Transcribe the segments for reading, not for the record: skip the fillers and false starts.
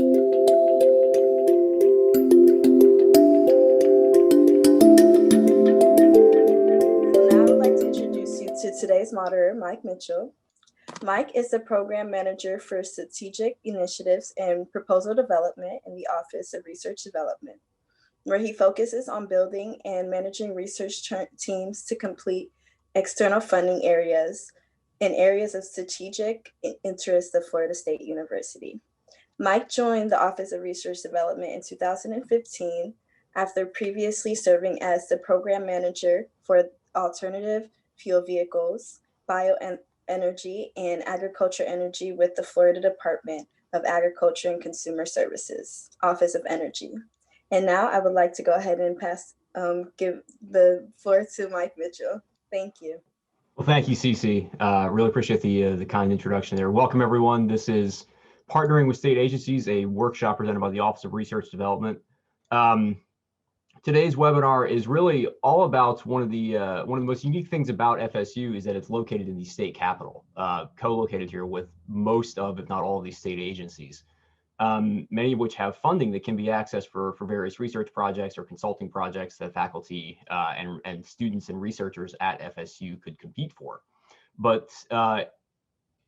Now I would like to introduce you to today's moderator, Mike Mitchell. Mike is the Program Manager for Strategic Initiatives and Proposal Development in the Office of Research Development, where he focuses on building and managing research teams to complete external funding areas in areas of strategic interest of Florida State University. Mike joined the Office of Research Development in 2015 after previously serving as the Program Manager for Alternative Fuel Vehicles, Bioenergy, and Agriculture Energy with the Florida Department of Agriculture and Consumer Services, Office of Energy. And now I would like to go ahead and give the floor to Mike Mitchell. Thank you. Well, thank you, Cece. Really appreciate the kind introduction there. Welcome, everyone. This is Partnering with State Agencies, a workshop presented by the Office of Research Development. Today's webinar is really all about one of the most unique things about FSU is that it's located in the state capital, co-located here with most of, if not all of these state agencies, many of which have funding that can be accessed for various research projects or consulting projects that faculty and students and researchers at FSU could compete for. But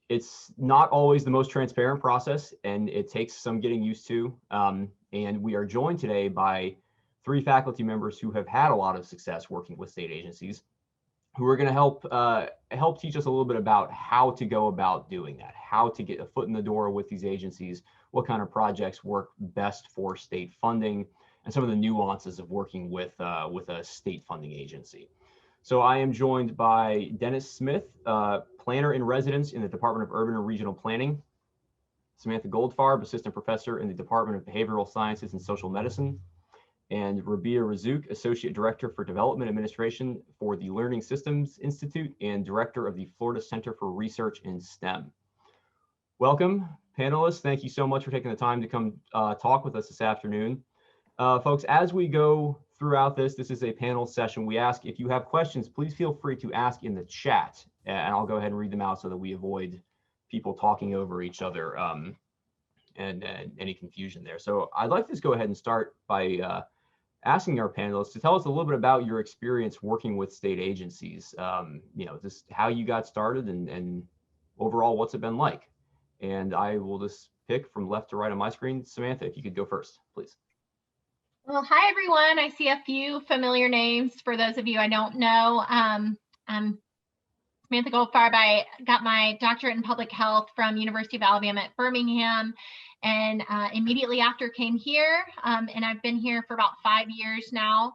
it's not always the most transparent process, and it takes some getting used to. And we are joined today by 3 faculty members who have had a lot of success working with state agencies, who are going to help teach us a little bit about how to go about doing that, how to get a foot in the door with these agencies, what kind of projects work best for state funding, and some of the nuances of working with a state funding agency. So I am joined by Dennis Smith, planner in residence in the Department of Urban and Regional Planning, Samantha Goldfarb, assistant professor in the Department of Behavioral Sciences and Social Medicine, and Rabieh Razzouk, Associate Director for Development Administration for the Learning Systems Institute and Director of the Florida Center for Research in STEM. Welcome, panelists. Thank you so much for taking the time to come talk with us this afternoon. Folks, as we go throughout this is a panel session. We ask if you have questions, please feel free to ask in the chat, and I'll go ahead and read them out so that we avoid people talking over each other and any confusion there. So I'd like to just go ahead and start by asking our panelists to tell us a little bit about your experience working with state agencies, just how you got started and overall, what's it been like? And I will just pick from left to right on my screen. Samantha, if you could go first, please. Well, hi, everyone. I see a few familiar names for those of you I don't know. I'm Samantha Goldfarb. I got my doctorate in public health from University of Alabama at Birmingham, and immediately after came here, and I've been here for about 5 years now.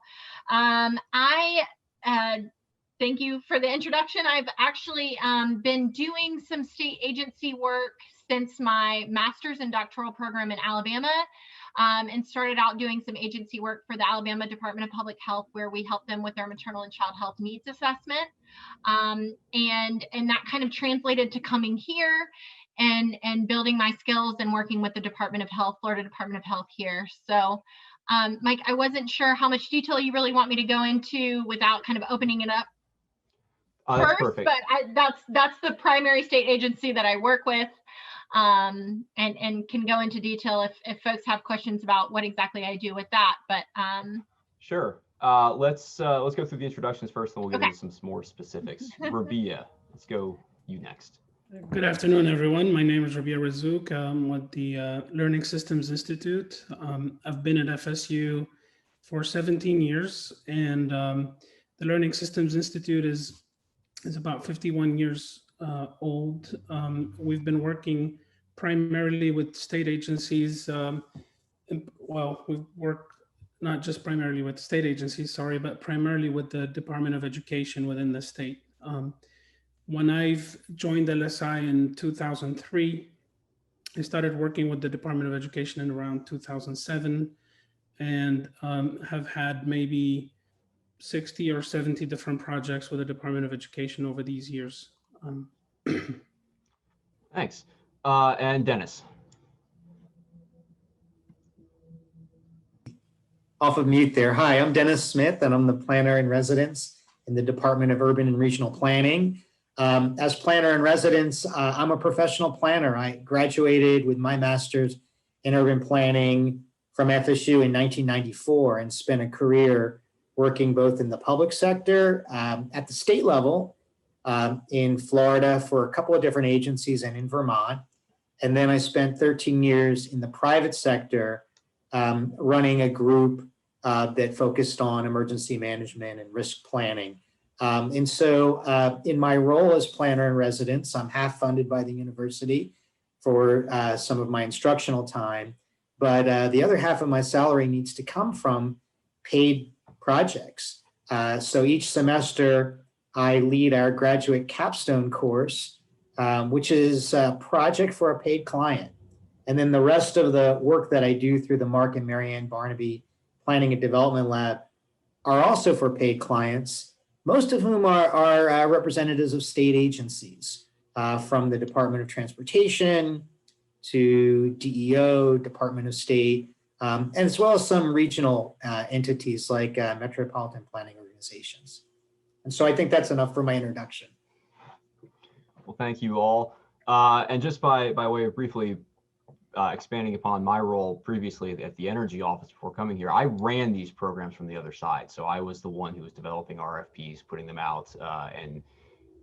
Thank you for the introduction. I've actually been doing some state agency work since my master's and doctoral program in Alabama, and started out doing some agency work for the Alabama Department of Public Health, where we help them with their maternal and child health needs assessment. And that kind of translated to coming here and building my skills and working with the Department of Health, Florida Department of Health here. So, Mike, I wasn't sure how much detail you really want me to go into without kind of opening it up that's first, perfect. but that's the primary state agency that I work with. And can go into detail if folks have questions about what exactly I do with that. But sure. Let's go through the introductions first, and we'll get into some more specifics. Rabieh, let's go you next. Good afternoon, everyone. My name is Rabieh Razzouk. I'm with the Learning Systems Institute. I've been at FSU for 17 years, and the Learning Systems Institute is about 51 years old. We've been working primarily with state agencies. Well, we've worked not just primarily with state agencies, sorry, but primarily with the Department of Education within the state. When I've joined LSI in 2003, I started working with the Department of Education in around 2007, and have had maybe 60 or 70 different projects with the Department of Education over these years. Thanks. And Dennis. Off of mute there. Hi, I'm Dennis Smith, and I'm the planner in residence in the Department of Urban and Regional Planning. As planner in residence, I'm a professional planner. I graduated with my master's in urban planning from FSU in 1994 and spent a career working both in the public sector at the state level in Florida for a couple of different agencies and in Vermont. And then I spent 13 years in the private sector running a group that focused on emergency management and risk planning. And so in my role as planner in residence, I'm half funded by the university for some of my instructional time, but the other half of my salary needs to come from paid projects. So each semester, I lead our graduate capstone course, which is a project for a paid client. And then the rest of the work that I do through the Mark and Marianne Barnaby Planning and Development Lab are also for paid clients, most of whom are representatives of state agencies, from the Department of Transportation to DEO, Department of State, and as well as some regional entities like metropolitan planning organizations. And so I think that's enough for my introduction. Well, thank you all. And just by way of briefly expanding upon my role previously at the Energy Office before coming here, I ran these programs from the other side. So I was the one who was developing RFPs, putting them out,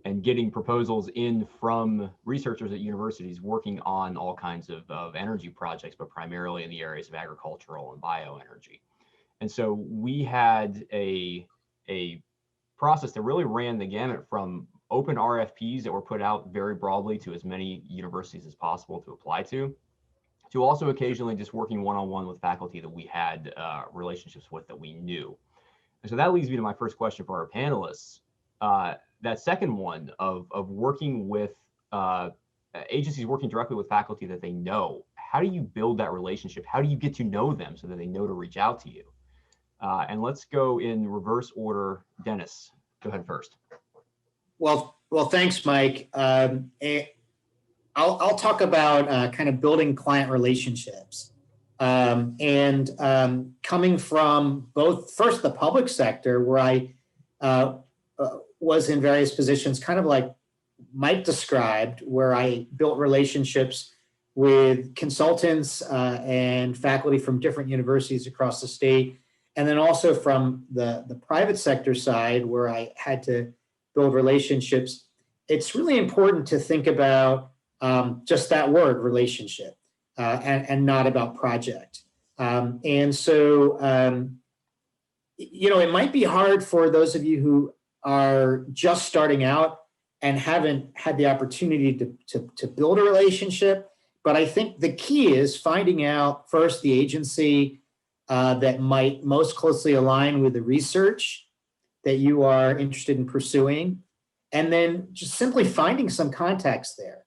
and getting proposals in from researchers at universities working on all kinds of energy projects, but primarily in the areas of agricultural and bioenergy. And so we had a process that really ran the gamut from open RFPs that were put out very broadly to as many universities as possible to apply to also occasionally just working one-on-one with faculty that we had relationships with that we knew. And so that leads me to my first question for our panelists. That second one of working with agencies working directly with faculty that they know, how do you build that relationship? How do you get to know them so that they know to reach out to you? And let's go in reverse order. Dennis, go ahead first. Well, thanks, Mike. I'll talk about kind of building client relationships and coming from both first the public sector, where I was in various positions, kind of like Mike described, where I built relationships with consultants and faculty from different universities across the state. And then also from the private sector side, where I had to build relationships. It's really important to think about just that word, relationship, and not about project. And so, it might be hard for those of you who are just starting out and haven't had the opportunity to build a relationship. But I think the key is finding out first the agency that might most closely align with the research that you are interested in pursuing, and then just simply finding some contacts there.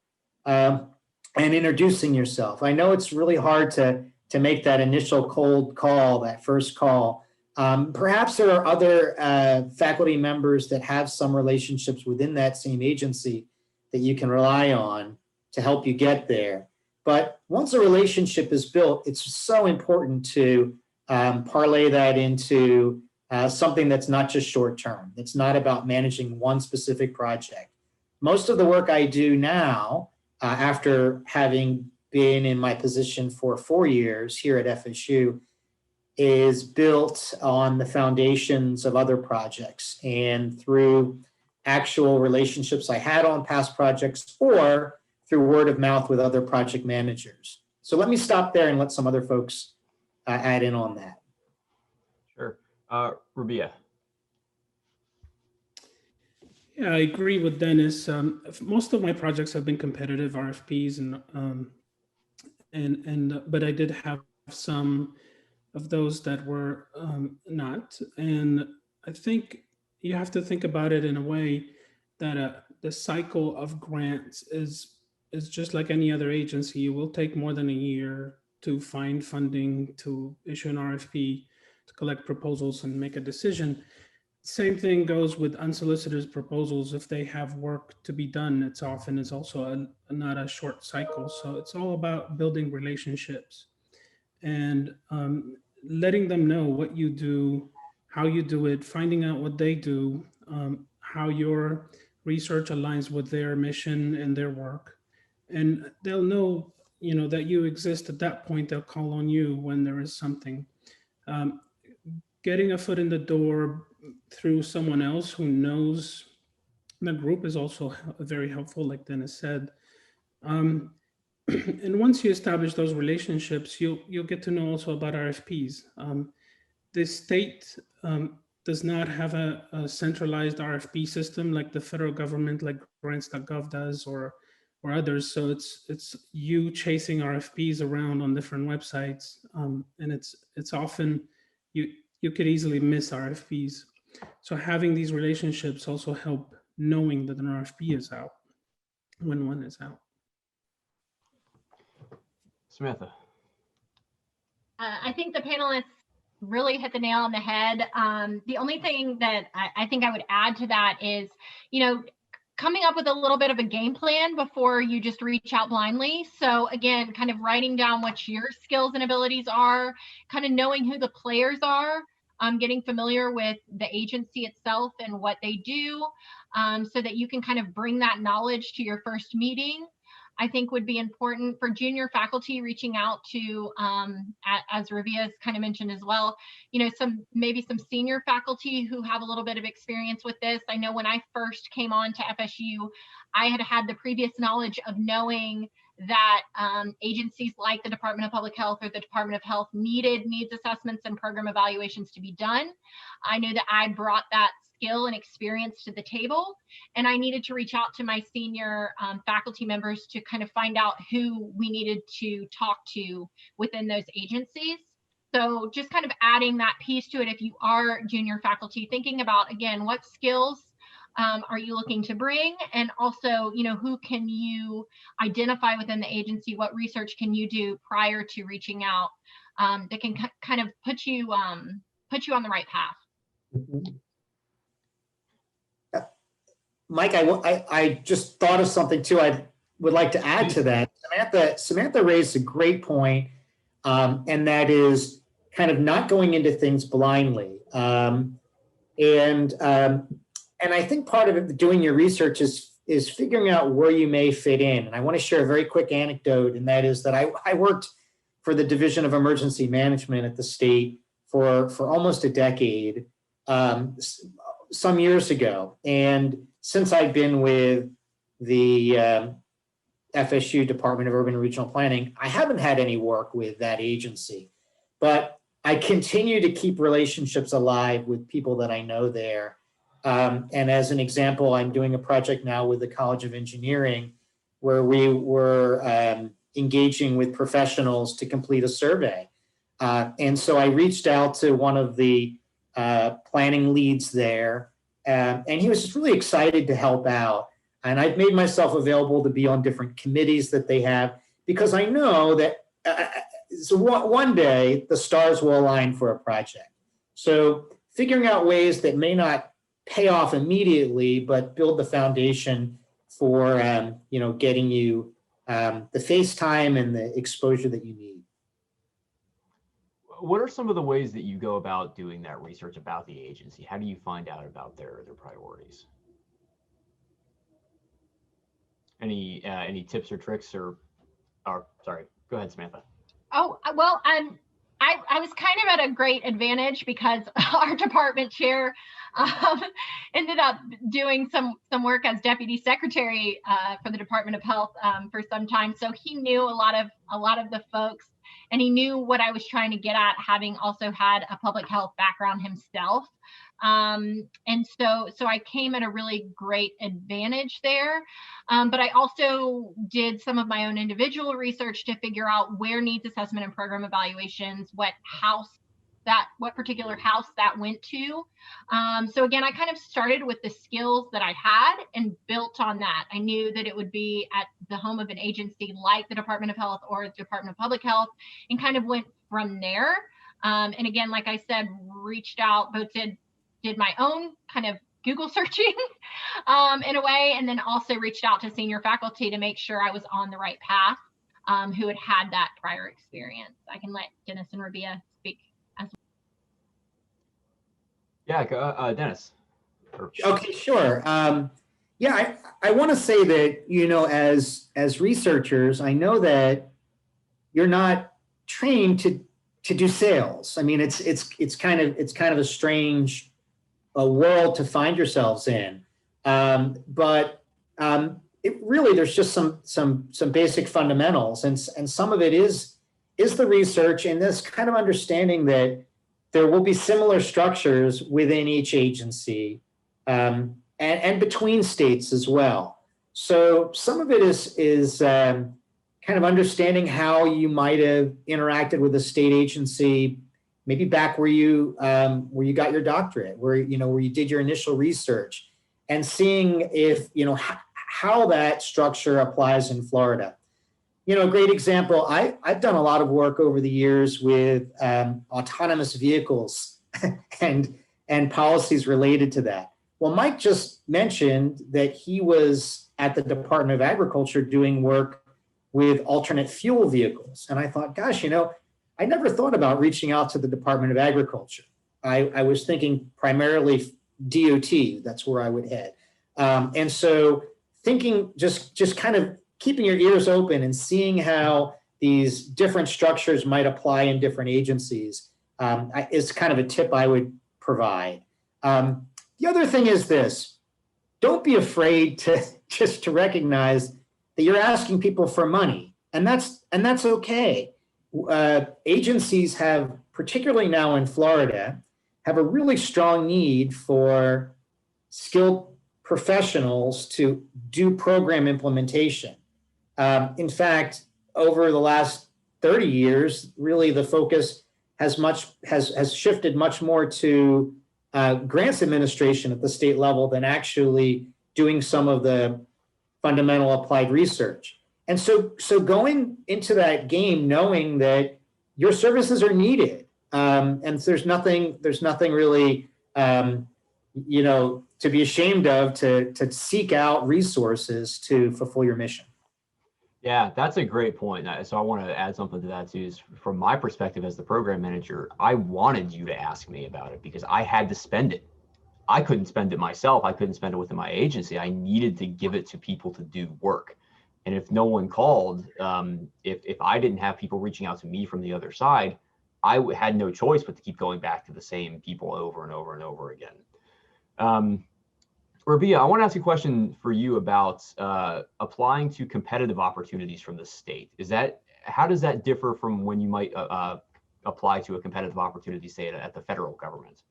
And introducing yourself. I know it's really hard to make that initial cold call, that first call. Perhaps there are other faculty members that have some relationships within that same agency that you can rely on to help you get there. But once a relationship is built, it's so important to parlay that into something that's not just short term. It's not about managing one specific project. Most of the work I do now, after having been in my position for 4 years here at FSU, is built on the foundations of other projects and through actual relationships I had on past projects or through word of mouth with other project managers. So let me stop there and let some other folks add in on that. Sure. Rabieh. Yeah, I agree with Dennis. Most of my projects have been competitive RFPs, but I did have some of those that were not. And I think you have to think about it in a way that the cycle of grants is just like any other agency. It will take more than a year to find funding, to issue an RFP, to collect proposals and make a decision. Same thing goes with unsolicited proposals. If they have work to be done, it's also not a short cycle. So it's all about building relationships and letting them know what you do, how you do it, finding out what they do, how your research aligns with their mission and their work. And they'll know that you exist at that point, they'll call on you when there is something. Um, Getting a foot in the door through someone else who knows the group is also very helpful, like Dennis said. Um, and once you establish those relationships, you'll get to know also about RFPs. The state does not have a centralized RFP system like the federal government, like grants.gov does, or others. So it's you chasing RFPs around on different websites, and it's often you could easily miss RFPs. So having these relationships also help knowing that an RFP is out when one is out. Samantha. I think the panelists really hit the nail on the head. The only thing that I think I would add to that is, coming up with a little bit of a game plan before you just reach out blindly. So again, kind of writing down what your skills and abilities are, kind of knowing who the players are, getting familiar with the agency itself and what they do, so that you can kind of bring that knowledge to your first meeting. I think would be important for junior faculty reaching out to, as Rabieh has kind of mentioned as well, maybe some senior faculty who have a little bit of experience with this. I know when I first came on to FSU, I had the previous knowledge of knowing that agencies like the Department of Public Health or the Department of Health needed needs assessments and program evaluations to be done. I knew that I brought that skill and experience to the table, and I needed to reach out to my senior faculty members to kind of find out who we needed to talk to within those agencies. So just kind of adding that piece to it, if you are junior faculty, thinking about, again, what skills are you looking to bring, and also, who can you identify within the agency, what research can you do prior to reaching out, that can kind of put you on the right path. Mm-hmm. Mike, I just thought of something too I would like to add to that. Samantha raised a great point, and that is kind of not going into things blindly. And I think part of it, doing your research, is figuring out where you may fit in. And I want to share a very quick anecdote, and that is that I worked for the Division of Emergency Management at the state for almost a decade, some years ago. And since I've been with the FSU Department of Urban and Regional Planning, I haven't had any work with that agency, but I continue to keep relationships alive with people that I know there. And as an example, I'm doing a project now with the College of Engineering where we were engaging with professionals to complete a survey. And so I reached out to one of the planning leads there, and he was just really excited to help out. And I've made myself available to be on different committees that they have, because I know that so one day the stars will align for a project. So figuring out ways that may not pay off immediately, but build the foundation for getting you the face time and the exposure that you need. What are some of the ways that you go about doing that research about the agency? How do you find out about their priorities? Any tips or tricks or sorry, go ahead, Samantha. Oh, well, I was kind of at a great advantage because our department chair ended up doing some work as deputy secretary for the Department of Health for some time. So he knew a lot of the folks, and he knew what I was trying to get at, having also had a public health background himself. And so I came at a really great advantage there. But I also did some of my own individual research to figure out where needs assessment and program evaluations, what particular house that went to. So again, I kind of started with the skills that I had and built on that. I knew that it would be at the home of an agency like the Department of Health or the Department of Public Health, and kind of went from there. And again, like I said, reached out, both did my own kind of Google searching in a way, and then also reached out to senior faculty to make sure I was on the right path, who had that prior experience. I can let Dennis and Rabieh speak as well. Yeah, Dennis. Okay, sure. Yeah, I want to say that, as researchers, I know that you're not trained to do sales. I mean, it's kind of a strange world to find yourselves in. But it really, there's just some basic fundamentals, and some of it is the research and this kind of understanding that there will be similar structures within each agency, and between states as well. So some of it is kind of understanding how you might have interacted with a state agency, maybe back where you got your doctorate, where you did your initial research, and seeing if how that structure applies in Florida. A great example, I've done a lot of work over the years with autonomous vehicles and policies related to that. Well, Mike just mentioned that he was at the Department of Agriculture doing work with alternate fuel vehicles. And I thought, gosh, I never thought about reaching out to the Department of Agriculture. I was thinking primarily DOT, that's where I would head. And so thinking, just kind of keeping your ears open and seeing how these different structures might apply in different agencies is kind of a tip I would provide. The other thing is this: don't be afraid to recognize that you're asking people for money, and that's okay. Agencies have, particularly now in Florida, have a really strong need for skilled professionals to do program implementation. In fact, over the last 30 years, really the focus has shifted much more to grants administration at the state level than actually doing some of the fundamental applied research. And so going into that game knowing that your services are needed, and there's nothing really to be ashamed of to seek out resources to fulfill your mission. Yeah, that's a great point. So I want to add something to that too. Is from my perspective as the program manager, I wanted you to ask me about it because I had to spend it. I couldn't spend it myself. I couldn't spend it within my agency. I needed to give it to people to do work. And if no one called, if I didn't have people reaching out to me from the other side, I had no choice but to keep going back to the same people over and over and over again. Rabieh, I want to ask a question for you about applying to competitive opportunities from the state. How does that differ from when you might apply to a competitive opportunity, say, at the federal government?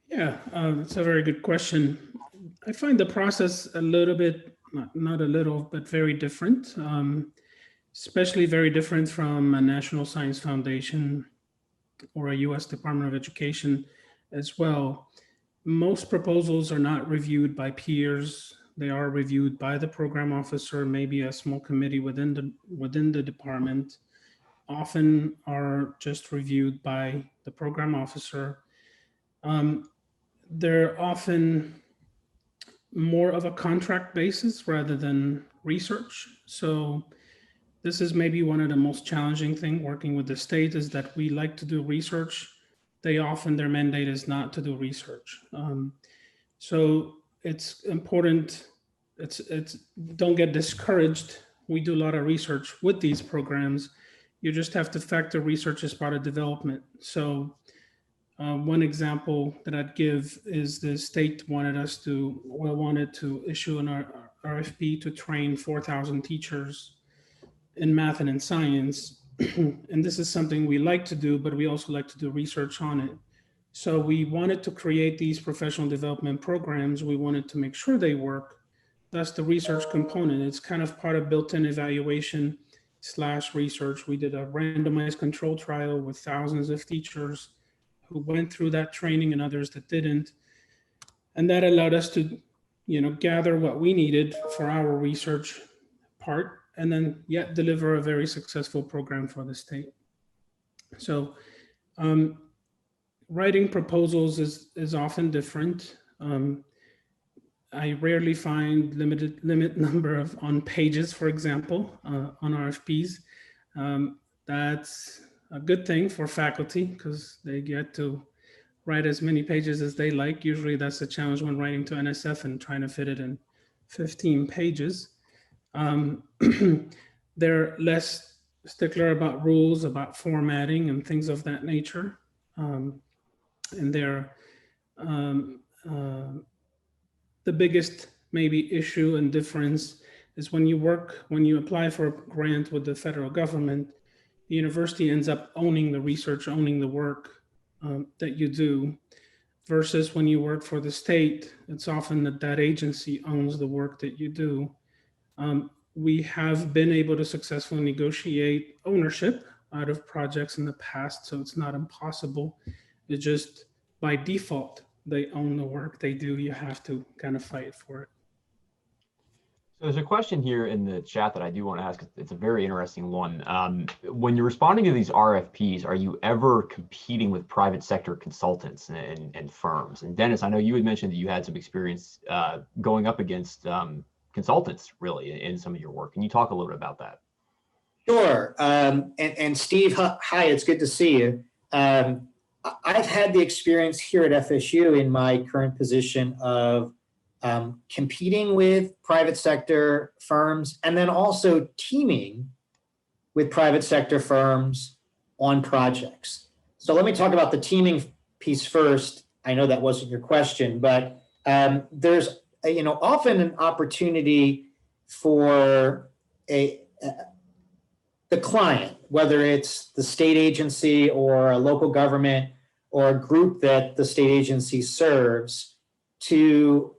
Yeah, that's a very good question. I find the process a little bit, not a little, but very different, especially very different from a National Science Foundation or a U.S. Department of Education as well. Most proposals are not reviewed by peers. They are reviewed by the program officer, maybe a small committee within the department. Often are just reviewed by the program officer. They're often more of a contract basis rather than research. So this is maybe one of the most challenging things working with the state is that we like to do research. Their mandate is not to do research. So it's important, don't get discouraged. We do a lot of research with these programs. You just have to factor research as part of development. So one example that I'd give is the state wanted to issue an RFP to train 4,000 teachers in math and in science. And this is something we like to do, but we also like to do research on it. So we wanted to create these professional development programs. We wanted to make sure they work. That's the research component. It's kind of part of built-in evaluation / research. We did a randomized control trial with thousands of teachers who went through that training and others that didn't. And that allowed us to, gather what we needed for our research part, and then yet deliver a very successful program for the state. So writing proposals is often different. I rarely find limit number on pages, for example, on RFPs. That's a good thing for faculty because they get to write as many pages as they like. Usually that's a challenge when writing to NSF and trying to fit it in 15 pages. They're less stickler about rules, about formatting and things of that nature. And they're the biggest maybe issue and difference is when you apply for a grant with the federal government, the university ends up owning the research, owning the work that you do, versus when you work for the state, it's often that agency owns the work that you do. We have been able to successfully negotiate ownership out of projects in the past, so it's not impossible. It's just by default, they own the work they do. You have to kind of fight for it. So there's a question here in the chat that I do want to ask. It's a very interesting one. When you're responding to these RFPs, are you ever competing with private sector consultants and firms? And Dennis, I know you had mentioned that you had some experience going up against consultants really in some of your work. Can you talk a little bit about that? Sure. And Steve, hi, it's good to see you. I've had the experience here at FSU in my current position of competing with private sector firms and then also teaming with private sector firms on projects. So let me talk about the teaming piece first. I know that wasn't your question, but there's often an opportunity for the client, whether it's the state agency or a local government or a group that the state agency serves, to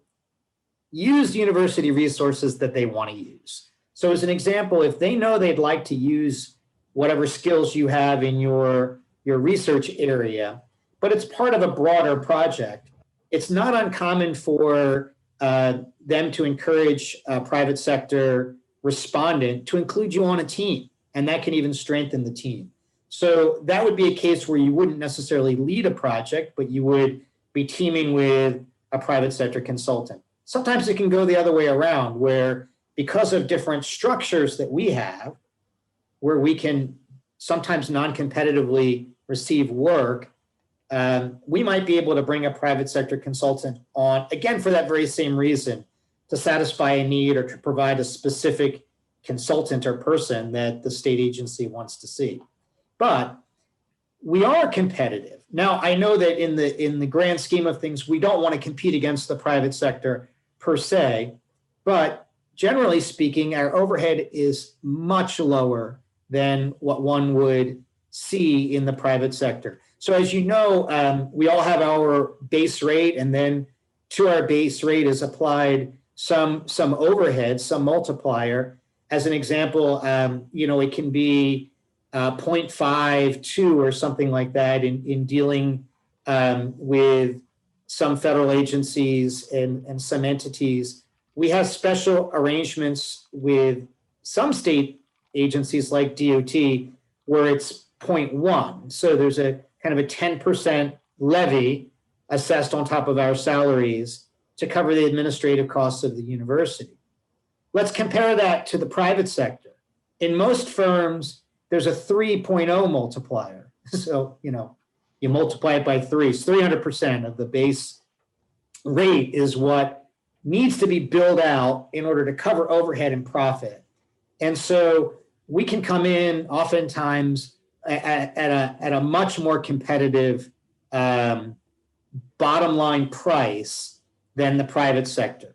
use university resources that they want to use. So as an example, if they know they'd like to use whatever skills you have in your research area, but it's part of a broader project, it's not uncommon for them to encourage a private sector respondent to include you on a team, and that can even strengthen the team. So that would be a case where you wouldn't necessarily lead a project, but you would be teaming with a private sector consultant. Sometimes it can go the other way around, where because of different structures that we have, where we can sometimes non-competitively receive work, we might be able to bring a private sector consultant on, again, for that very same reason, to satisfy a need or to provide a specific consultant or person that the state agency wants to see. But we are competitive. Now, I know that in the grand scheme of things, we don't want to compete against the private sector per se, but generally speaking, our overhead is much lower than what one would see in the private sector. So as you know, we all have our base rate, and then to our base rate is applied some overhead, some multiplier. As an example, it can be 0.52 or something like that in dealing with some federal agencies and some entities. We have special arrangements with some state agencies like DOT where it's 0.1. So there's a kind of a 10% levy assessed on top of our salaries to cover the administrative costs of the university. Let's compare that to the private sector. In most firms, there's a 3.0 multiplier. So, you multiply it by 3, it's 300% of the base rate is what needs to be billed out in order to cover overhead and profit. And so we can come in oftentimes at a much more competitive bottom line price than the private sector.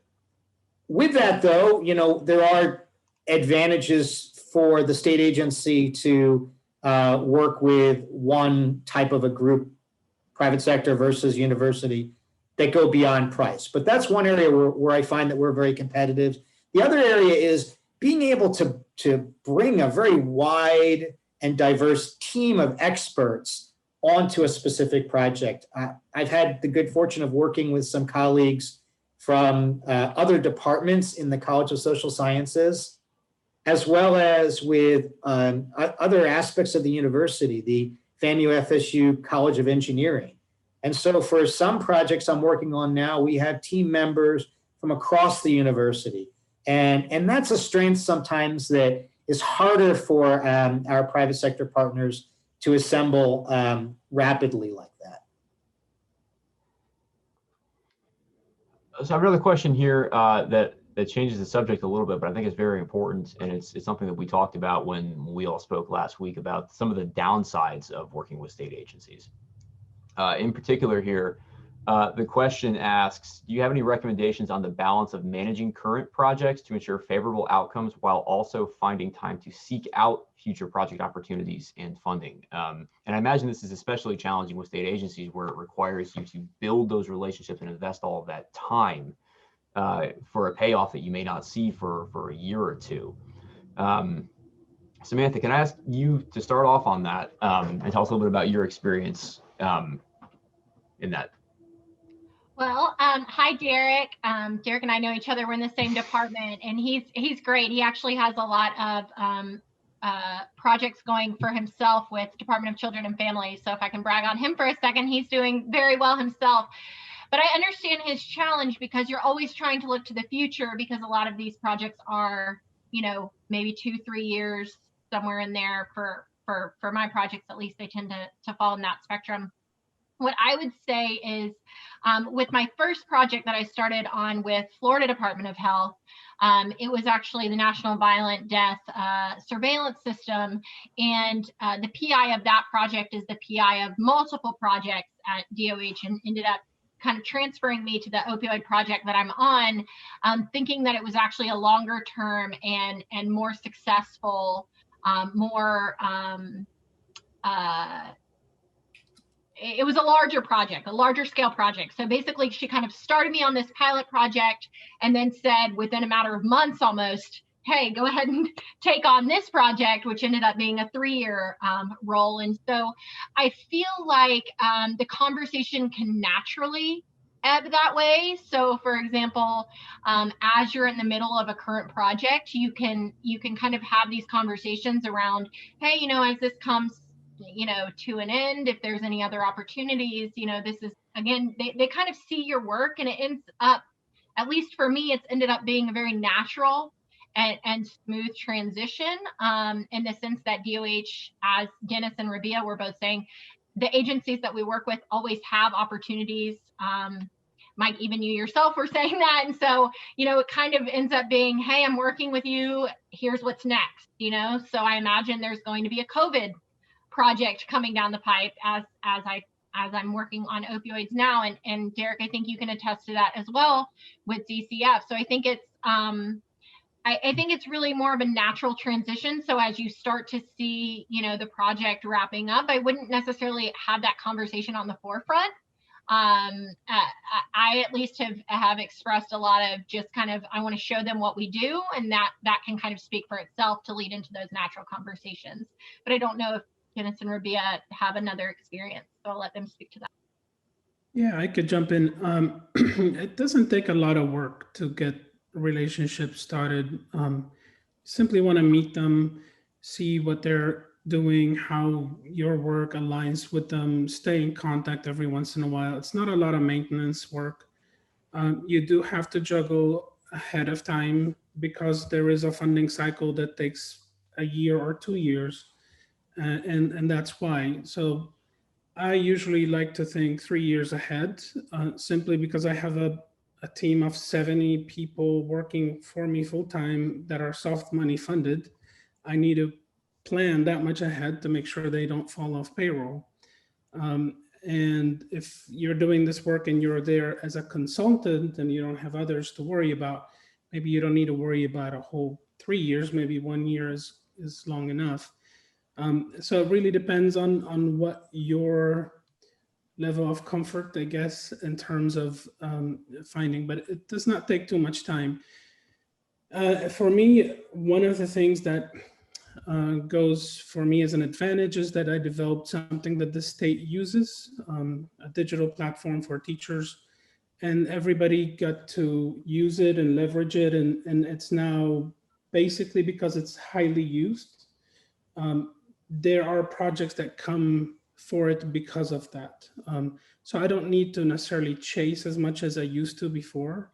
With that, though, there are advantages for the state agency to work with one type of a group, private sector versus university, that go beyond price. But that's one area where I find that we're very competitive. The other area is being able to bring a very wide and diverse team of experts onto a specific project. I've had the good fortune of working with some colleagues from other departments in the College of Social Sciences, as well as with other aspects of the university, the FAMU FSU College of Engineering. And so for some projects I'm working on now, we have team members from across the university. And that's a strength sometimes that is harder for our private sector partners to assemble rapidly like that. So I have another question here that that changes the subject a little bit, but I think it's very important, and it's something that we talked about when we all spoke last week about some of the downsides of working with state agencies. In particular here, the question asks, do you have any recommendations on the balance of managing current projects to ensure favorable outcomes while also finding time to seek out future project opportunities and funding? And I imagine this is especially challenging with state agencies where it requires you to build those relationships and invest all of that time for a payoff that you may not see for a year or two. Samantha, can I ask you to start off on that and tell us a little bit about your experience in that? Well, hi, Derek. Derek and I know each other. We're in the same department, and he's great. He actually has a lot of projects going for himself with Department of Children and Families. So if I can brag on him for a second, he's doing very well himself. But I understand his challenge because you're always trying to look to the future, because a lot of these projects are, you know, maybe 2-3 years, somewhere in there. For my projects, at least, they tend to fall in that spectrum. What I would say is, with my first project that I started on with Florida Department of Health, it was actually the National Violent Death Surveillance System. And the PI of that project is the PI of multiple projects at DOH, and ended up kind of transferring me to the opioid project that I'm on, thinking that it was actually a longer term and more successful, it was a larger project, a larger scale project. So basically, she kind of started me on this pilot project and then said within a matter of months almost, hey, go ahead and take on this project, which ended up being a 3-year role. And so I feel like the conversation can naturally ebb that way. So for example, as you're in the middle of a current project, you can kind of have these conversations around, hey, you know, as this comes, you know, to an end, if there's any other opportunities, you know, this is, again, they kind of see your work, and it ends up, at least for me, it's ended up being a very natural and smooth transition, in the sense that DOH, as Dennis and Rabieh were both saying, the agencies that we work with always have opportunities. Mike, even you yourself were saying that. And so, you know, it kind of ends up being, hey, I'm working with you, here's what's next, you know? So I imagine there's going to be a COVID project coming down the pipe as I'm working on opioids now. And Derek, I think you can attest to that as well with DCF. So I think it's, I think it's really more of a natural transition. So as you start to see, you know, the project wrapping up, I wouldn't necessarily have that conversation on the forefront. I at least have expressed a lot of just kind of, I want to show them what we do, and that can kind of speak for itself to lead into those natural conversations. But I don't know if Dennis and Rabieh have another experience, so I'll let them speak to that. Yeah, I could jump in. It doesn't take a lot of work to get relationships started. Simply want to meet them, see what they're doing, how your work aligns with them, stay in contact every once in a while. It's not a lot of maintenance work. You do have to juggle ahead of time because there is a funding cycle that takes a year or 2 years. And that's why. So I usually like to think 3 years ahead, simply because I have a team of 70 people working for me full time that are soft money funded. I need to plan that much ahead to make sure they don't fall off payroll. And if you're doing this work and you're there as a consultant and you don't have others to worry about, maybe you don't need to worry about a whole 3 years, maybe 1 year is long enough. So it really depends on what your level of comfort, I guess, in terms of finding, but it does not take too much time. For me, one of the things that goes for me as an advantage is that I developed something that the state uses, a digital platform for teachers, and everybody got to use it and leverage it. And it's now basically, because it's highly used, there are projects that come for it because of that. So I don't need to necessarily chase as much as I used to before.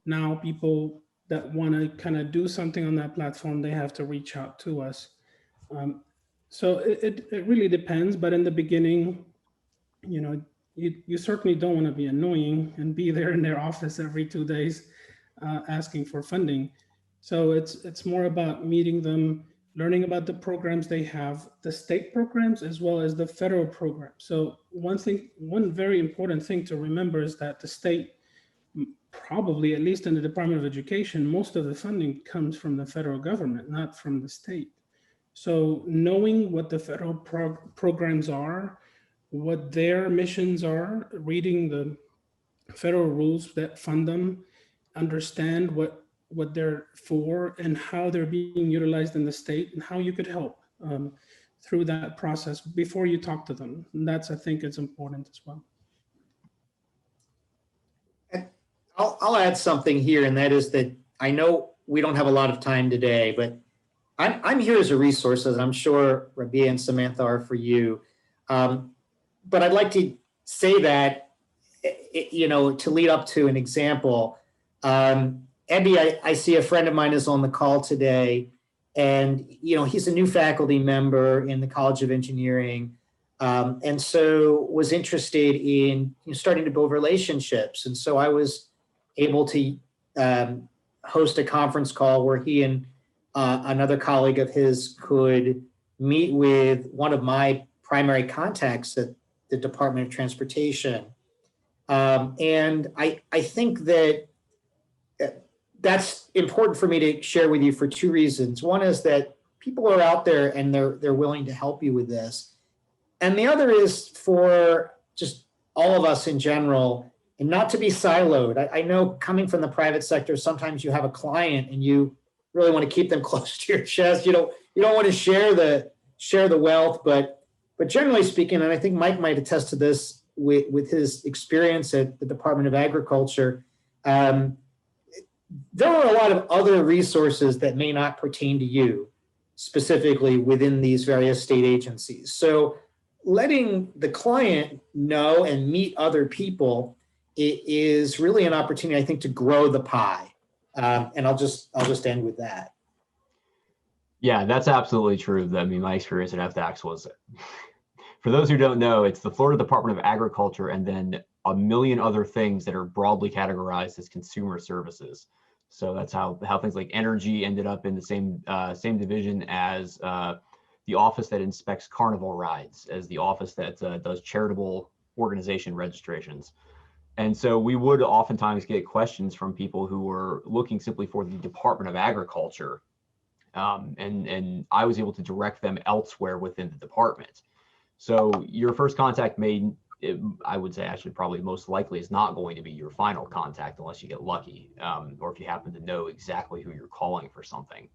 Now people that want to kind of do something on that platform, they have to reach out to us. So it really depends, but in the beginning, you know, you certainly don't want to be annoying and be there in their office every 2 days. asking for funding. So it's more about meeting them, learning about the programs they have, the state programs as well as the federal program. So one very important thing to remember is that the state, probably at least in the Department of Education, most of the funding comes from the federal government, not from the state. So knowing what the federal programs are, what their missions are, reading the federal rules that fund them, understand what they're for and how they're being utilized in the state and how you could help through that process before you talk to them. And that's, I think, it's important as well. I'll add something here, and that is that I know we don't have a lot of time today, but I'm here as a resource, as I'm sure Rabieh and Samantha are for you. But I'd like to say that, to lead up to an example, Ebby, I see a friend of mine is on the call today, and he's a new faculty member in the College of Engineering, and so was interested in starting to build relationships. And so I was able to host a conference call where he and another colleague of his could meet with one of my primary contacts at the Department of Transportation. And I think that that's important for me to share with you for two reasons. One is that people are out there and they're willing to help you with this. And the other is for just all of us in general, and not to be siloed. I know coming from the private sector, sometimes you have a client and you really want to keep them close to your chest. You don't want to share the wealth, but generally speaking, and I think Mike might attest to this with his experience at the Department of Agriculture, there are a lot of other resources that may not pertain to you specifically within these various state agencies. So letting the client know and meet other people is really an opportunity, I think, to grow the pie. And I'll just end with that. Yeah, that's absolutely true. I mean, my experience at FDAX was, for those who don't know, it's the Florida Department of Agriculture and then a million other things that are broadly categorized as consumer services. So that's how things like energy ended up in the same division as the office that inspects carnival rides, as the office that does charitable organization registrations. And so we would oftentimes get questions from people who were looking simply for the Department of Agriculture. And I was able to direct them elsewhere within the department. So your first contact I would say actually probably most likely is not going to be your final contact unless you get lucky, or if you happen to know exactly who you're calling for something.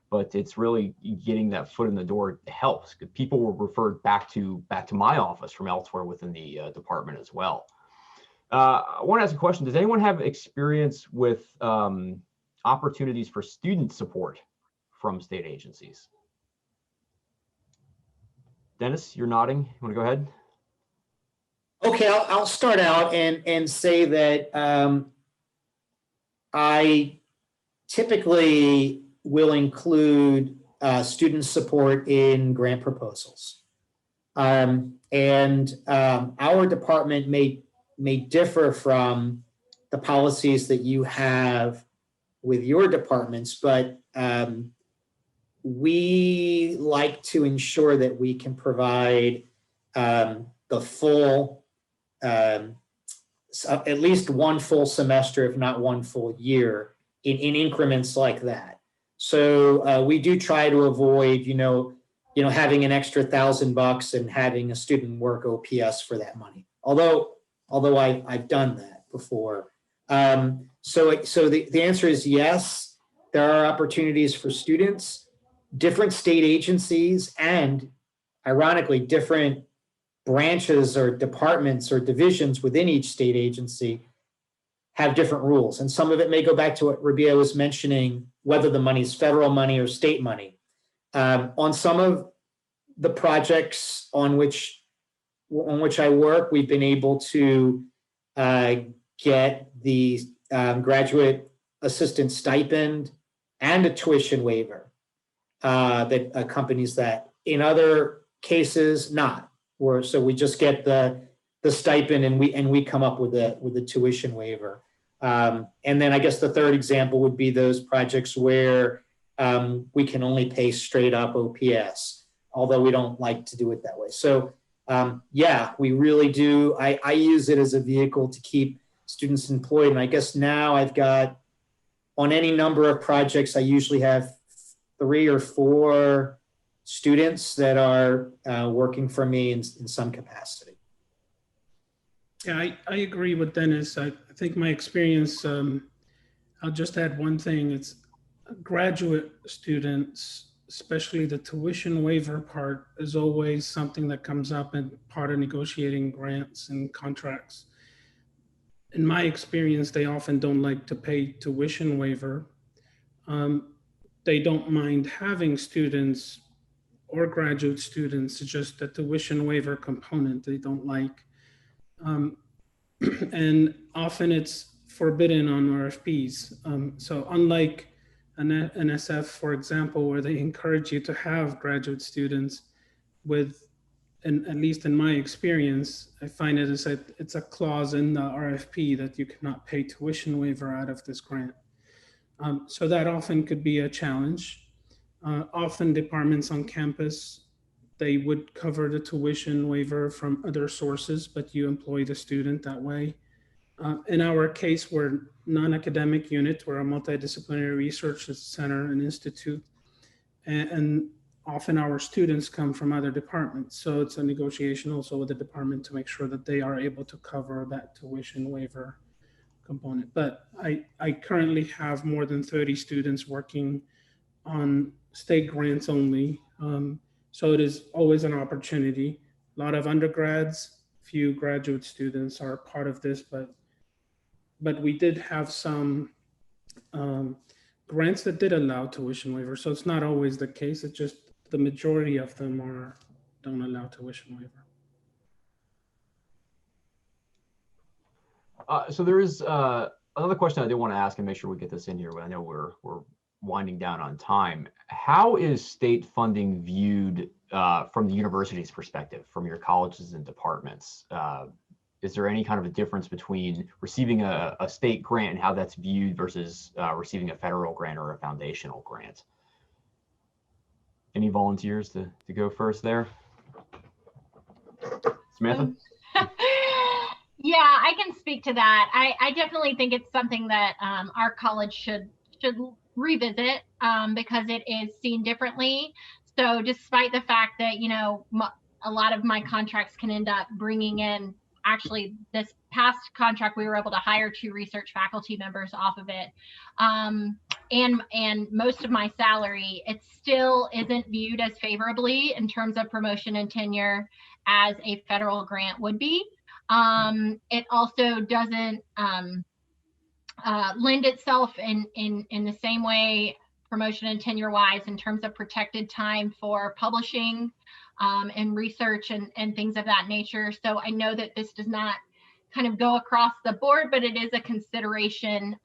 But it's really getting that foot in the door helps. People were referred back to my office from elsewhere within the department as well. I want to ask a question. Does anyone have experience with opportunities for student support from state agencies? Dennis, you're nodding. You want to go ahead? Okay, I'll start out and say that I typically will include student support in grant proposals. And our department may differ from the policies that you have with your departments, but we like to ensure that we can provide the full, at least one full semester, if not one full year, in increments like that. So we do try to avoid, having an extra $1,000 and having a student work OPS for that money. Although I've done that before. So the answer is yes, there are opportunities for students. Different state agencies and, ironically, different branches or departments or divisions within each state agency have different rules. And some of it may go back to what Rabieh was mentioning, whether the money is federal money or state money. On some of the projects on which I work, we've been able to get the graduate assistant stipend and a tuition waiver that accompanies that. In other cases, not. So we just get the stipend and we come up with the tuition waiver. And then I guess the third example would be those projects where we can only pay straight up OPS, although we don't like to do it that way. So yeah, we really do. I use it as a vehicle to keep students employed. And I guess now I've got, on any number of projects, I usually have 3 or 4 students that are working for me in some capacity. Yeah, I agree with Dennis. I think my experience, I'll just add one thing. It's graduate students, especially the tuition waiver part, is always something that comes up in part of negotiating grants and contracts. In my experience, they often don't like to pay tuition waiver. They don't mind having students or graduate students, it's just the tuition waiver component they don't like. And often it's forbidden on RFPs. So unlike an SF, for example, where they encourage you to have graduate students with, and at least in my experience, I find it's a clause in the RFP that you cannot pay tuition waiver out of this grant. So that often could be a challenge. Often departments on campus, they would cover the tuition waiver from other sources, but you employ the student that way. In our case, we're non-academic unit, we're a multidisciplinary research center and institute, and often our students come from other departments. So it's a negotiation also with the department to make sure that they are able to cover that tuition waiver component. But I currently have more than 30 students working on state grants only. So it is always an opportunity. A lot of undergrads, few graduate students are part of this, but we did have some grants that did allow tuition waiver. So it's not always the case. It's just the majority of them don't allow tuition waiver. So there is another question I did want to ask and make sure we get this in here, but I know we're winding down on time. How is state funding viewed from the university's perspective, from your colleges and departments? Is there any kind of a difference between receiving a state grant and how that's viewed versus receiving a federal grant or a foundational grant? Any volunteers to go first there? Samantha? Yeah, I can speak to that. I definitely think it's something that our college should revisit because it is seen differently. So despite the fact that, you know, a lot of my contracts can end up bringing in, actually this past contract, we were able to hire 2 research faculty members off of it. And most of my salary, it still isn't viewed as favorably in terms of promotion and tenure as a federal grant would be. It also doesn't lend itself in the same way, promotion and tenure wise, in terms of protected time for publishing and research and things of that nature. So I know that this does not kind of go across the board, but it is a consideration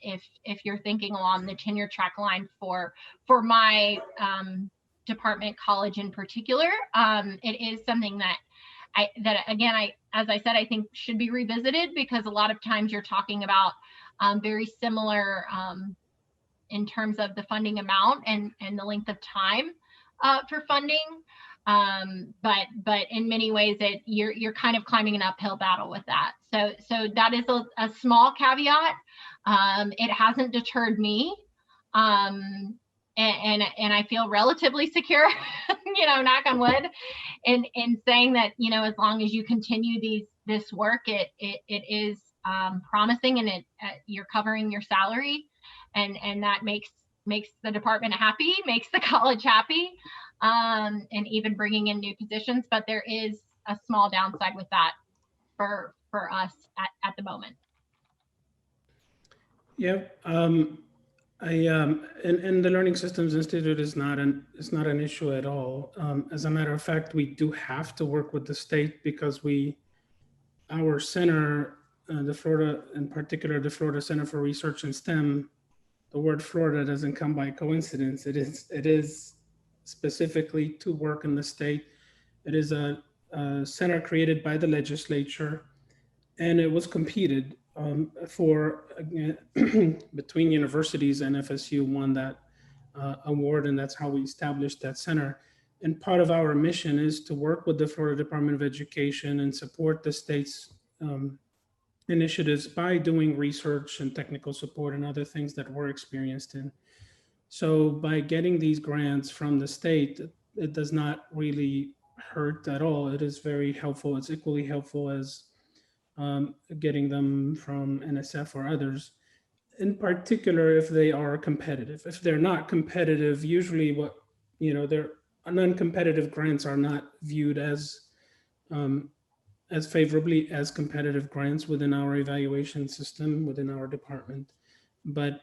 if you're thinking along the tenure track line for my department, college in particular. It is something that as I said, I think should be revisited, because a lot of times you're talking about very similar in terms of the funding amount and the length of time for funding. But in many ways you're kind of climbing an uphill battle with that. So that is a small caveat. It hasn't deterred me. And I feel relatively secure, you know, knock on wood, in saying that, you know, as long as you continue this work, it is promising, and you're covering your salary, and that makes the department happy, makes the college happy, and even bringing in new positions. But there is a small downside with that for us at the moment. Yep. And the Learning Systems Institute is not an issue at all. As a matter of fact, we do have to work with the state because our center, the Florida, in particular, the Florida Center for Research in STEM, the word Florida doesn't come by coincidence. It is specifically to work in the state. It is a center created by the legislature, and it was competed for between universities and FSU won that award, and that's how we established that center. And part of our mission is to work with the Florida Department of Education and support the state's initiatives by doing research and technical support and other things that we're experienced in. So by getting these grants from the state, it does not really hurt at all. It is very helpful. It's equally helpful as getting them from NSF or others, in particular if they are competitive. If they're not competitive, usually they're non-competitive grants are not viewed as favorably as competitive grants within our evaluation system, within our department. But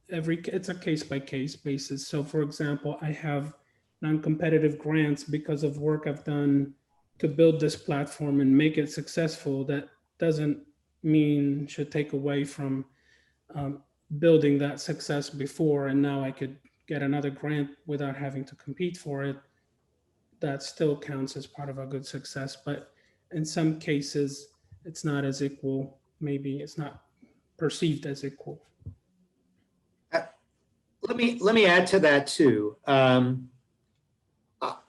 it's a case-by-case basis. So for example, I have non-competitive grants because of work I've done to build this platform and make it successful. That doesn't mean should take away from building that success before, and now I could get another grant without having to compete for it. That still counts as part of a good success, but in some cases, it's not as equal. Maybe it's not perceived as equal. Let me add to that too.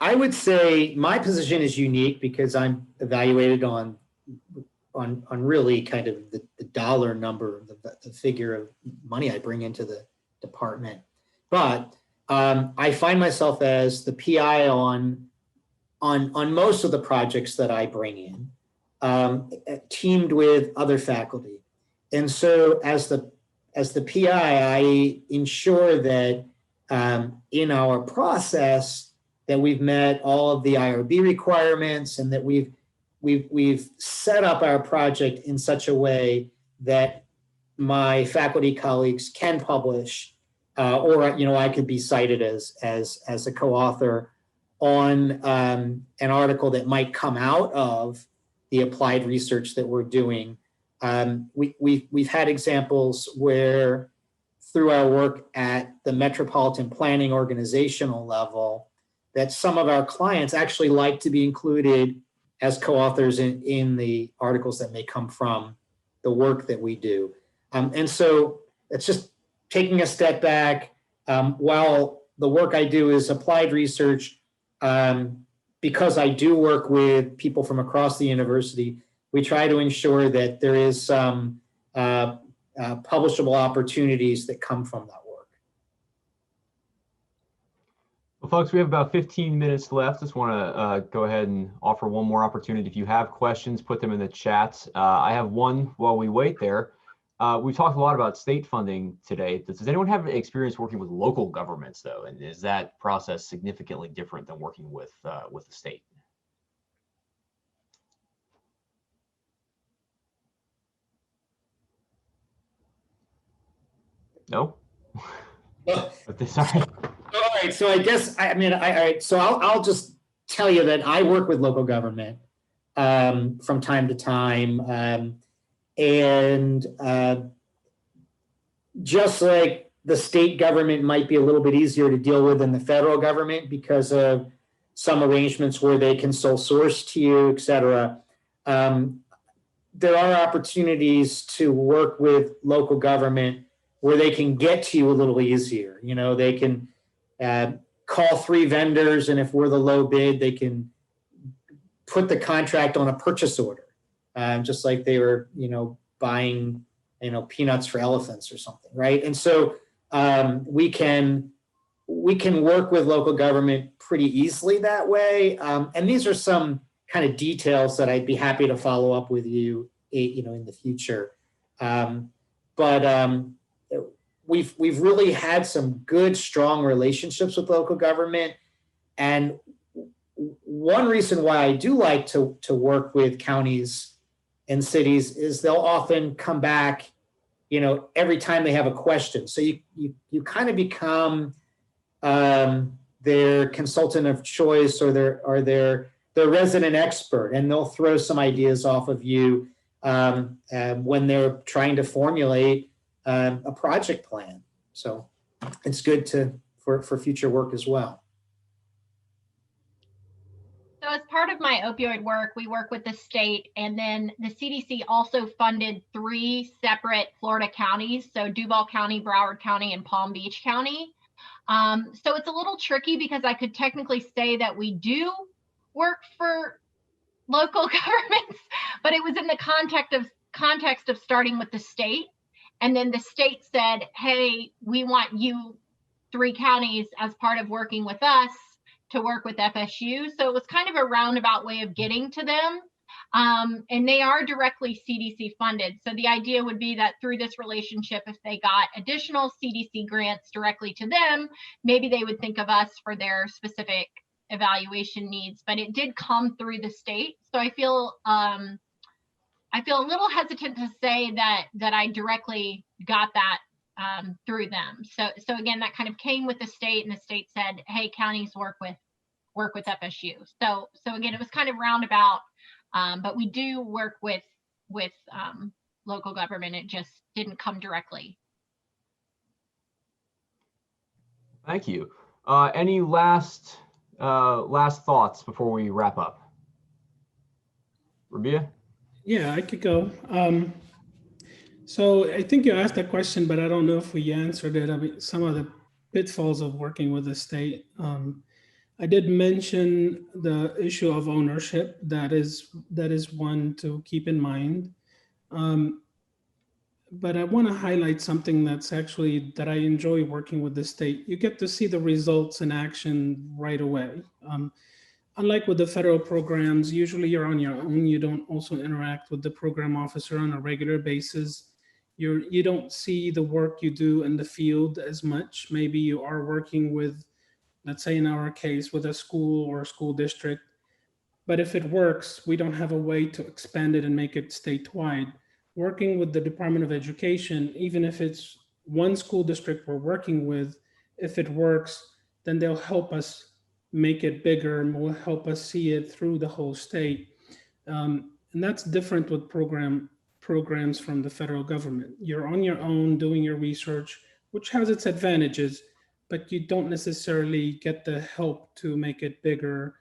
I would say my position is unique because I'm evaluated on really kind of the dollar number, the figure of money I bring into the department. But I find myself as the PI on most of the projects that I bring in, teamed with other faculty. And so as the PI, I ensure that in our process that we've met all of the IRB requirements and that we've set up our project in such a way that my faculty colleagues can publish, or I could be cited as a co-author on an article that might come out of the applied research that we're doing. We've had examples where through our work at the metropolitan planning organizational level, that some of our clients actually like to be included as co-authors in the articles that may come from the work that we do. And so it's just taking a step back. While the work I do is applied research, because I do work with people from across the university, we try to ensure that there is some publishable opportunities that come from that work. Well, folks, we have about 15 minutes left. Just want to go ahead and offer one more opportunity. If you have questions, put them in the chat. I have one while we wait there. We talked a lot about state funding today. Does anyone have experience working with local governments, though? And is that process significantly different than working with the state? No? Sorry. All right, so I guess, all right, so I'll just tell you that I work with local government from time to time. And just like the state government might be a little bit easier to deal with than the federal government because of some arrangements where they can sole source to you, et cetera. There are opportunities to work with local government where they can get to you a little easier. They can call 3 vendors, and if we're the low bid, they can put the contract on a purchase order, just like they were, buying, peanuts for elephants or something, right? And so we can work with local government pretty easily that way. And these are some kind of details that I'd be happy to follow up with you, in the future. But we've really had some good, strong relationships with local government. And one reason why I do like to work with counties and cities is they'll often come back, every time they have a question. So you kind of become their consultant of choice or their resident expert, and they'll throw some ideas off of you when they're trying to formulate a project plan. So it's good for future work as well. So as part of my opioid work, we work with the state, and then the CDC also funded 3 separate Florida counties, so Duval County, Broward County, and Palm Beach County. So it's a little tricky because I could technically say that we do work for local governments, but it was in the context of starting with the state, and then the state said, "Hey, we want you 3 counties as part of working with us to work with FSU." So it was kind of a roundabout way of getting to them. And they are directly CDC funded. So the idea would be that through this relationship, if they got additional CDC grants directly to them, maybe they would think of us for their specific evaluation needs. But it did come through the state. So I feel a little hesitant to say that I directly got that through them. So again, that kind of came with the state, and the state said, "Hey, counties work with FSU." So again, it was kind of roundabout, but we do work with local government. It just didn't come directly. Thank you. Any last thoughts before we wrap up? Rabieh? Yeah, I could go. So I think you asked that question, but I don't know if we answered it. I mean, some of the pitfalls of working with the state. I did mention the issue of ownership. That is one to keep in mind. But I want to highlight something that I enjoy working with the state. You get to see the results in action right away. Unlike with the federal programs, usually you're on your own. You don't also interact with the program officer on a regular basis. You don't see the work you do in the field as much. Maybe you are working with, let's say in our case, with a school or a school district. But if it works, we don't have a way to expand it and make it statewide. Working with the Department of Education, even if it's one school district we're working with, if it works, then they'll help us make it bigger and will help us see it through the whole state. And that's different with programs from the federal government. You're on your own doing your research, which has its advantages, but you don't necessarily get the help to make it bigger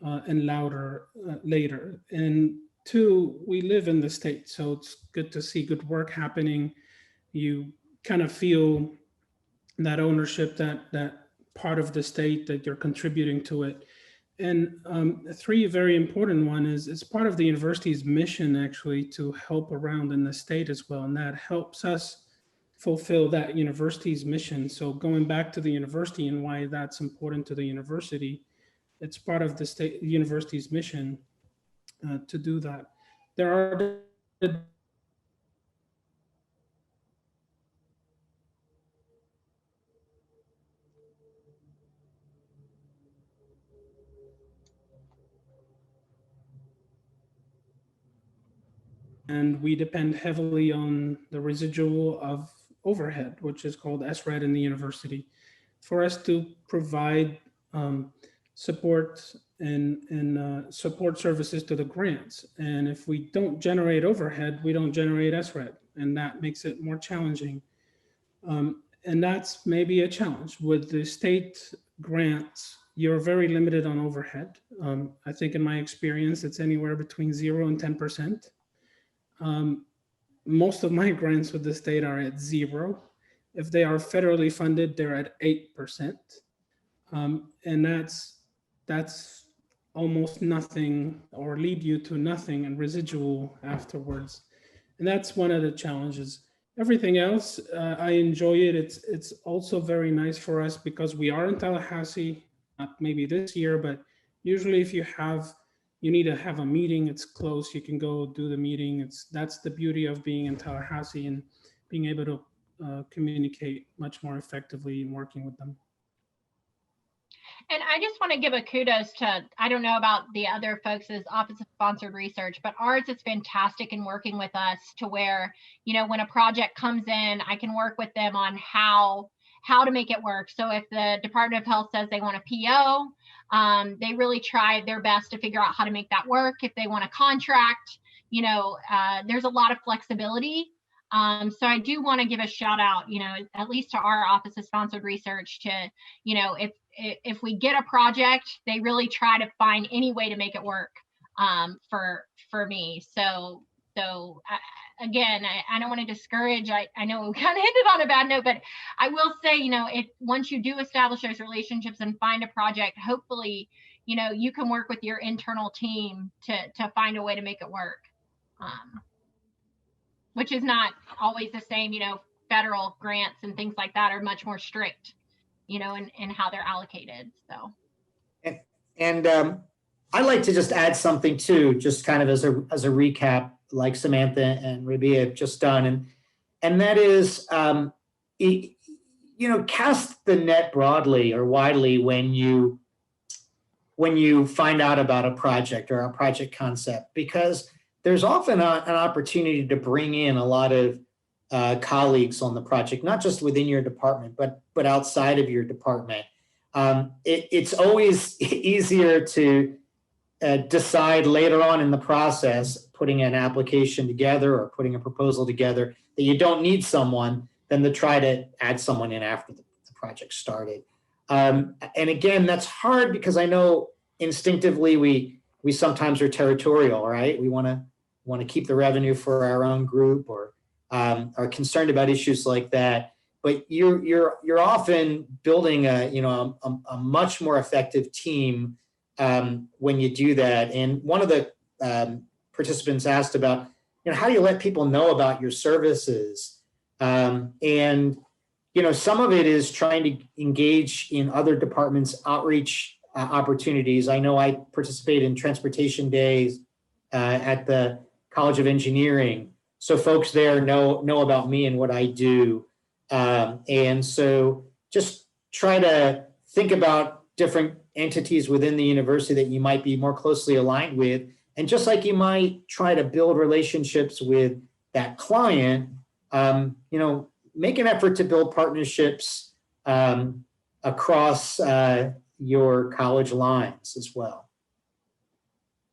and louder later. And 2, we live in the state, so it's good to see good work happening. You kind of feel that ownership, that part of the state, that you're contributing to it. And 3, a very important one is it's part of the university's mission actually to help around in the state as well. And that helps us fulfill that university's mission. So going back to the university and why that's important to the university, it's part of the university's mission to do that. There are and we depend heavily on the residual of overhead, which is called SRAD in the university, for us to provide support and support services to the grants. And if we don't generate overhead, we don't generate SRAD, and that makes it more challenging. And that's maybe a challenge. With the state grants, you're very limited on overhead. I think in my experience, it's anywhere between 0 and 10%. Most of my grants with the state are at 0. If they are federally funded, they're at 8%. And that's almost nothing, or lead you to nothing and residual afterwards. And that's one of the challenges. Everything else, I enjoy it. It's also very nice for us because we are in Tallahassee, not maybe this year, but usually if you need to have a meeting, it's close, you can go do the meeting. That's the beauty of being in Tallahassee and being able to communicate much more effectively and working with them. And I just want to give a kudos to, I don't know about the other folks' Office of Sponsored Research, but ours is fantastic in working with us to where, when a project comes in, I can work with them on how to make it work. So if the Department of Health says they want a PO, they really try their best to figure out how to make that work. If they want a contract, there's a lot of flexibility. So I do want to give a shout out, at least to our Office of Sponsored Research to, if we get a project, they really try to find any way to make it work for me. So again, I don't want to discourage. I know we kind of ended on a bad note, but I will say, if once you do establish those relationships and find a project, hopefully, you can work with your internal team to find a way to make it work, which is not always the same. Federal grants and things like that are much more strict, in how they're allocated. So. And I'd like to just add something too, just kind of as a recap, like Samantha and Rabieh have just done, and that is, cast the net broadly or widely when you find out about a project or a project concept, because there's often an opportunity to bring in a lot of colleagues on the project, not just within your department, but outside of your department. It's always easier to decide later on in the process, putting an application together or putting a proposal together, that you don't need someone than to try to add someone in after the project started. And again, that's hard because I know instinctively we sometimes are territorial, right? We want to keep the revenue for our own group, or are concerned about issues like that. But you're often building a much more effective team when you do that. And one of the participants asked about, how do you let people know about your services? And some of it is trying to engage in other departments' outreach opportunities. I know I participate in transportation days at the College of Engineering, so folks there know about me and what I do. And so just try to think about different entities within the university that you might be more closely aligned with. And just like you might try to build relationships with that client, make an effort to build partnerships across your college lines as well.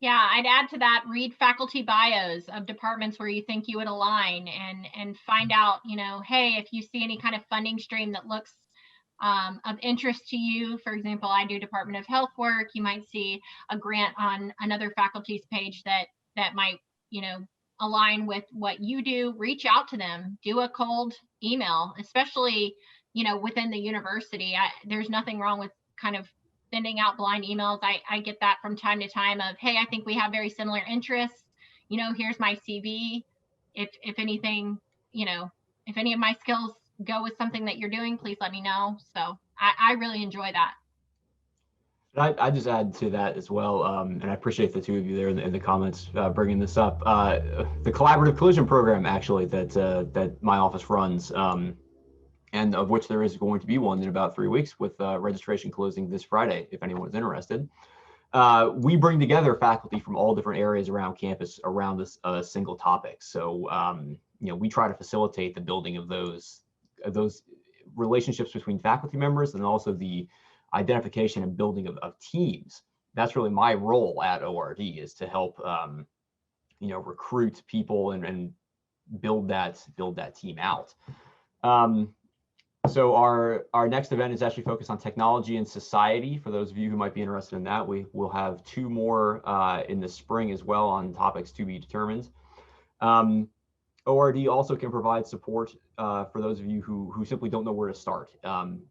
Yeah, I'd add to that, read faculty bios of departments where you think you would align, and find out, hey, if you see any kind of funding stream that looks of interest to you. For example, I do Department of Health work. You might see a grant on another faculty's page that might, align with what you do. Reach out to them, do a cold email, especially, within the university. There's nothing wrong with kind of sending out blind emails. I get that from time to time of, hey, I think we have very similar interests. Here's my CV. If anything, if any of my skills go with something that you're doing, please let me know. So I really enjoy that. I just add to that as well, and I appreciate the two of you there in the comments bringing this up. The collaborative collision program, actually, that my office runs, and of which there is going to be one in about 3 weeks, with registration closing this Friday, if anyone's interested. We bring together faculty from all different areas around campus around this single topic. So we try to facilitate the building of those relationships between faculty members, and also the identification and building of teams. That's really my role at ORD, is to help recruit people and build that team out. So our next event is actually focused on technology and society. For those of you who might be interested in that, we will have 2 more in the spring as well on topics to be determined. ORD also can provide support for those of you who simply don't know where to start.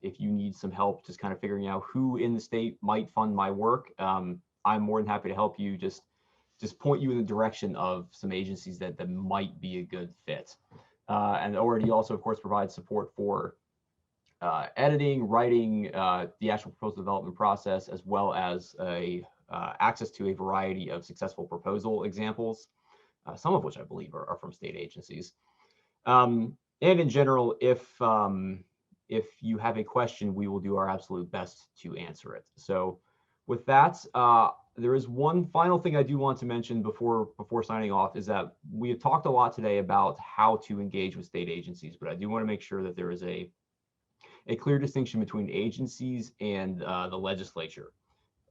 If you need some help just kind of figuring out who in the state might fund my work, I'm more than happy to help you, just point you in the direction of some agencies that might be a good fit. And ORD also, of course, provides support for editing, writing, the actual proposal development process, as well as access to a variety of successful proposal examples, some of which I believe are from state agencies. And in general, if you have a question, we will do our absolute best to answer it. So with that, there is one final thing I do want to mention before signing off, is that we have talked a lot today about how to engage with state agencies, but I do want to make sure that there is a clear distinction between agencies and the legislature.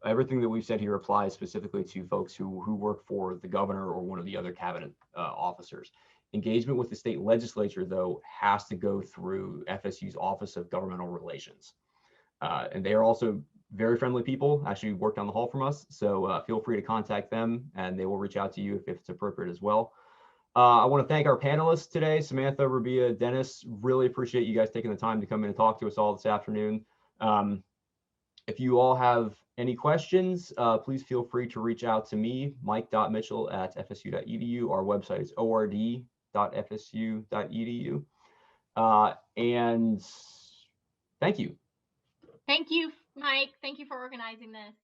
Everything that we've said here applies specifically to folks who work for the governor or one of the other cabinet officers. Engagement with the state legislature, though, has to go through FSU's Office of Governmental Relations. And they are also very friendly people, actually work down the hall from us. So feel free to contact them and they will reach out to you if it's appropriate as well. I want to thank our panelists today, Samantha, Rabieh, Dennis. Really appreciate you guys taking the time to come in and talk to us all this afternoon. If you all have any questions, please feel free to reach out to me, mike.mitchell@fsu.edu. Our website is ord.fsu.edu. And thank you. Thank you, Mike. Thank you for organizing this.